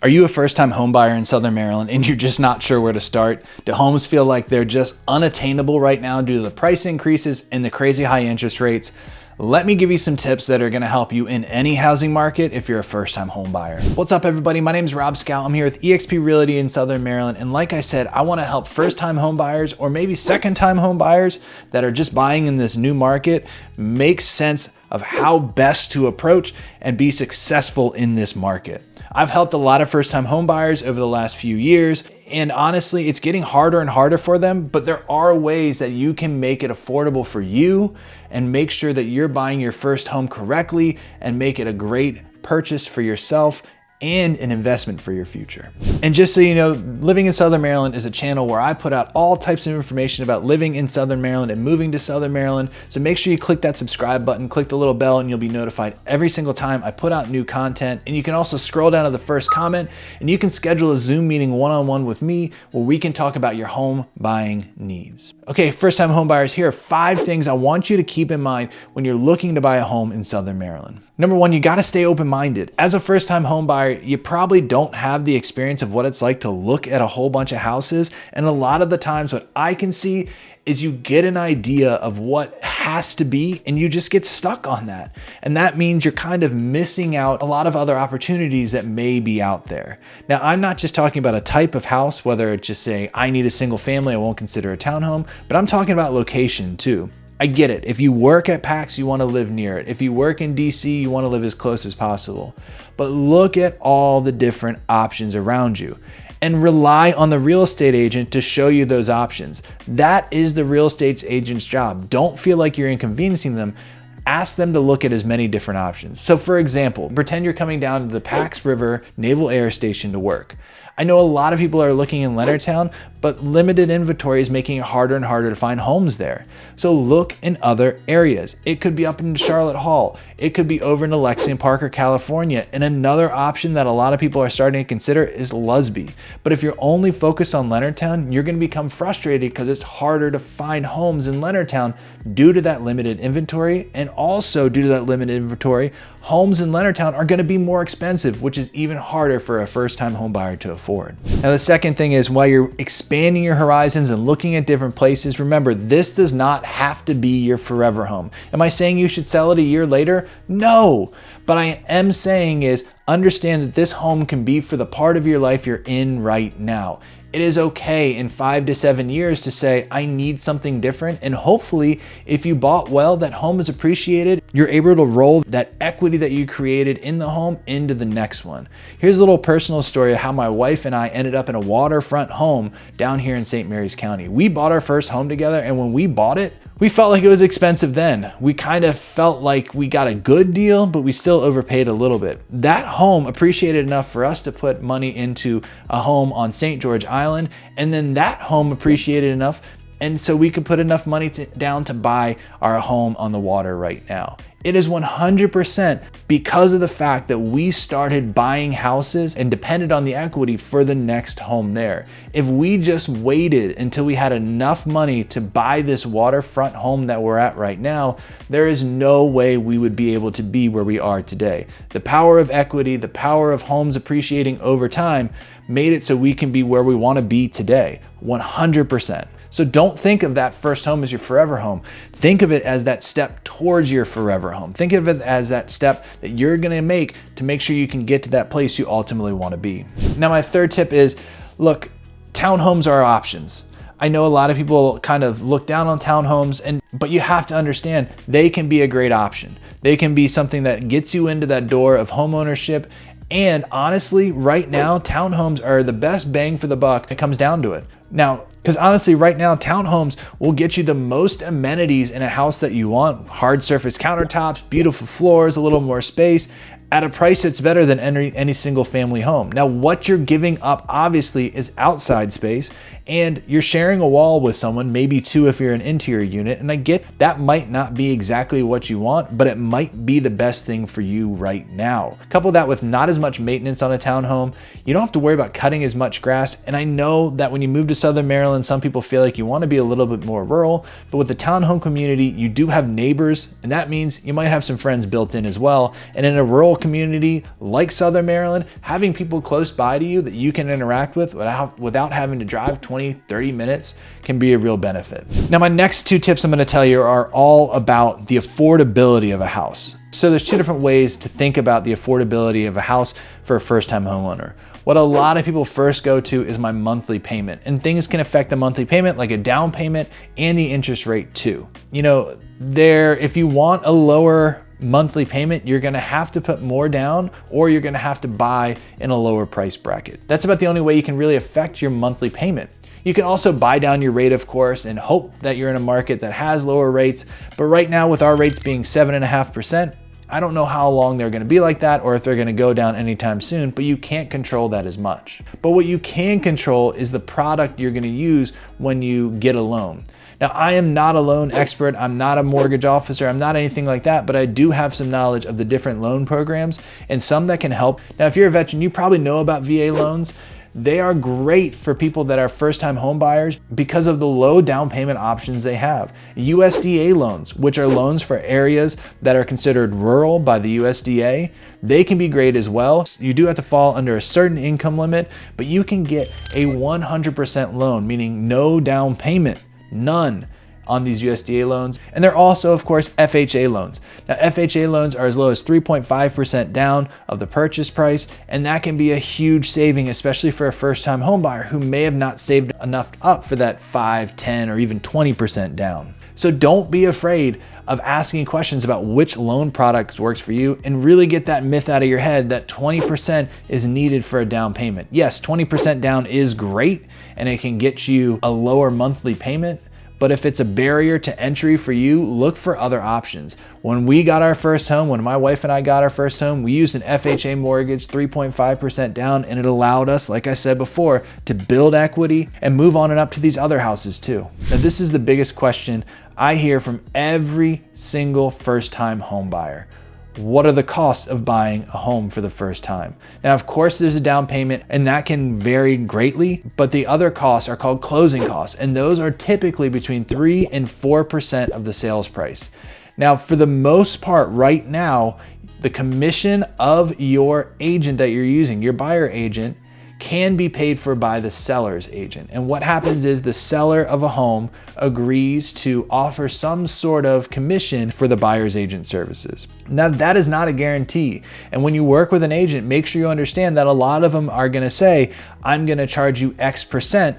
Are you a first-time homebuyer in Southern Maryland and you're just not sure where to start? Do homes feel like they're just unattainable right now due to the price increases and the crazy high interest rates? Let me give you some tips that are gonna help you in any housing market if you're a first-time home buyer. What's up, everybody? My name is Rob Schou. I'm here with EXP Realty in Southern Maryland. And like I said, I wanna help first-time home buyers or maybe second-time home buyers that are just buying in this new market make sense of how best to approach and be successful in this market. I've helped a lot of first-time home buyers over the last few years, and honestly, it's getting harder and harder for them, but there are ways that you can make it affordable for you and make sure that you're buying your first home correctly and make it a great purchase for yourself and an investment for your future. And just so you know, Living in Southern Maryland is a channel where I put out all types of information about living in Southern Maryland and moving to Southern Maryland. So make sure you click that subscribe button, click the little bell, and you'll be notified every single time I put out new content. And you can also scroll down to the first comment and you can schedule a Zoom meeting one-on-one with me where we can talk about your home buying needs. Okay, first-time home buyers, here are 5 things I want you to keep in mind when you're looking to buy a home in Southern Maryland. Number 1, you gotta stay open-minded. As a first-time home buyer, you probably don't have the experience of what it's like to look at a whole bunch of houses. And a lot of the times what I can see is you get an idea of what has to be and you just get stuck on that. And that means you're kind of missing out a lot of other opportunities that may be out there. Now, I'm not just talking about a type of house, whether it's just saying, I need a single family, I won't consider a townhome, but I'm talking about location too. I get it. If you work at PAX, you want to live near it. If you work in DC, you want to live as close as possible. But look at all the different options around you and rely on the real estate agent to show you those options. That is the real estate agent's job. Don't feel like you're inconveniencing them. Ask them to look at as many different options. So for example, pretend you're coming down to the Pax River Naval Air Station to work. I know a lot of people are looking in Leonardtown, but limited inventory is making it harder and harder to find homes there. So look in other areas. It could be up in Charlotte Hall. It could be over in Lexington Park or California. And another option that a lot of people are starting to consider is Lusby. But if you're only focused on Leonardtown, you're going to become frustrated because it's harder to find homes in Leonardtown due to that limited inventory. And also due to that limited inventory, homes in Leonardtown are going to be more expensive, which is even harder for a first-time home buyer to afford. Now, the second thing is while you're expanding your horizons and looking at different places, remember, this does not have to be your forever home. Am I saying you should sell it a year later? No, but I am saying is understand that this home can be for the part of your life you're in right now. It is okay in 5 to 7 years to say, I need something different. And hopefully, if you bought well, that home is appreciated, you're able to roll that equity that you created in the home into the next one. Here's a little personal story of how my wife and I ended up in a waterfront home down here in St. Mary's County. We bought our first home together, and when we bought it, we felt like it was expensive then. We kind of felt like we got a good deal, but we still overpaid a little bit. That home appreciated enough for us to put money into a home on St. George Island, and then that home appreciated enough, and so we could put enough money down to buy our home on the water right now. It is 100% because of the fact that we started buying houses and depended on the equity for the next home there. If we just waited until we had enough money to buy this waterfront home that we're at right now, there is no way we would be able to be where we are today. The power of equity, the power of homes appreciating over time made it so we can be where we want to be today, 100%. So don't think of that first home as your forever home. Think of it as that step towards your forever home. Think of it as that step that you're gonna make to make sure you can get to that place you ultimately wanna be. Now, my third tip is, look, townhomes are options. I know a lot of people kind of look down on townhomes, but you have to understand they can be a great option. They can be something that gets you into that door of home ownership. And honestly, right now, townhomes are the best bang for the buck. It comes down to it. Now, because honestly, right now, townhomes will get you the most amenities in a house that you want. Hard surface countertops, beautiful floors, a little more space, at a price that's better than any single family home. Now, what you're giving up obviously is outside space, and you're sharing a wall with someone, maybe 2 if you're an interior unit. And I get that might not be exactly what you want, but it might be the best thing for you right now. Couple that with not as much maintenance on a townhome. You don't have to worry about cutting as much grass. And I know that when you move to Southern Maryland, some people feel like you want to be a little bit more rural, but with the townhome community, you do have neighbors, and that means you might have some friends built in as well. And in a rural rural community like Southern Maryland, having people close by to you that you can interact with without having to drive 20, 30 minutes can be a real benefit. Now, my next two tips I'm going to tell you are all about the affordability of a house. So there's two different ways to think about the affordability of a house for a first-time homeowner. What a lot of people first go to is my monthly payment, and things can affect the monthly payment like a down payment and the interest rate too. You know, if you want a lower monthly payment, you're gonna have to put more down, or you're gonna have to buy in a lower price bracket. That's about the only way you can really affect your monthly payment. You can also buy down your rate, of course, and hope that you're in a market that has lower rates. But right now, with our rates being 7.5%, I don't know how long they're gonna be like that or if they're gonna go down anytime soon, but you can't control that as much. But what you can control is the product you're gonna use when you get a loan. Now, I am not a loan expert, I'm not a mortgage officer, I'm not anything like that, but I do have some knowledge of the different loan programs and some that can help. Now, if you're a veteran, you probably know about VA loans. They are great for people that are first-time home buyers because of the low down payment options they have. USDA loans, which are loans for areas that are considered rural by the USDA, they can be great as well. You do have to fall under a certain income limit, but you can get a 100% loan, meaning no down payment, none, on these USDA loans. And they're also, of course, FHA loans. Now, FHA loans are as low as 3.5% down of the purchase price, and that can be a huge saving, especially for a first-time home buyer who may have not saved enough up for that 5, 10, or even 20% down. So don't be afraid of asking questions about which loan product works for you, and really get that myth out of your head that 20% is needed for a down payment. Yes, 20% down is great, and it can get you a lower monthly payment. But if it's a barrier to entry for you, look for other options. When we got our first home, when my wife and I got our first home, we used an FHA mortgage, 3.5% down, and it allowed us, like I said before, to build equity and move on and up to these other houses too. Now, this is the biggest question I hear from every single first-time home buyer. What are the costs of buying a home for the first time? Now, of course, there's a down payment, and that can vary greatly, but the other costs are called closing costs, and those are typically between 3 and 4% of the sales price. Now, for the most part right now, the commission of your agent that you're using, your buyer agent, can be paid for by the seller's agent. And what happens is the seller of a home agrees to offer some sort of commission for the buyer's agent services. Now, that is not a guarantee. And when you work with an agent, make sure you understand that a lot of them are gonna say, I'm gonna charge you X%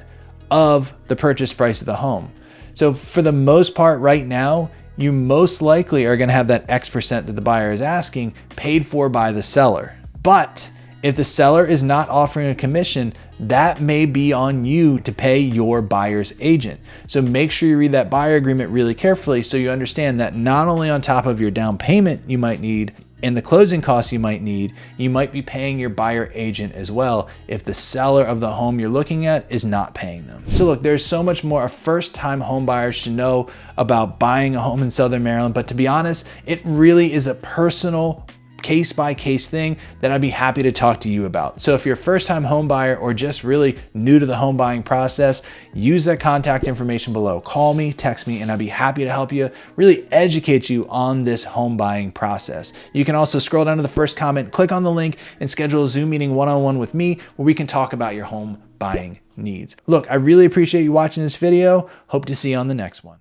of the purchase price of the home. So for the most part right now, you most likely are gonna have that X% that the buyer is asking paid for by the seller. But if the seller is not offering a commission, that may be on you to pay your buyer's agent. So make sure you read that buyer agreement really carefully so you understand that not only on top of your down payment you might need and the closing costs you might need, you might be paying your buyer agent as well if the seller of the home you're looking at is not paying them. So look, there's so much more a first-time home buyer should know about buying a home in Southern Maryland, but to be honest, it really is a personal case-by-case thing that I'd be happy to talk to you about. So if you're a first-time home buyer or just really new to the home buying process, use that contact information below. Call me, text me, and I'd be happy to help you really educate you on this home buying process. You can also scroll down to the first comment, click on the link, and schedule a Zoom meeting one-on-one with me where we can talk about your home buying needs. Look, I really appreciate you watching this video. Hope to see you on the next one.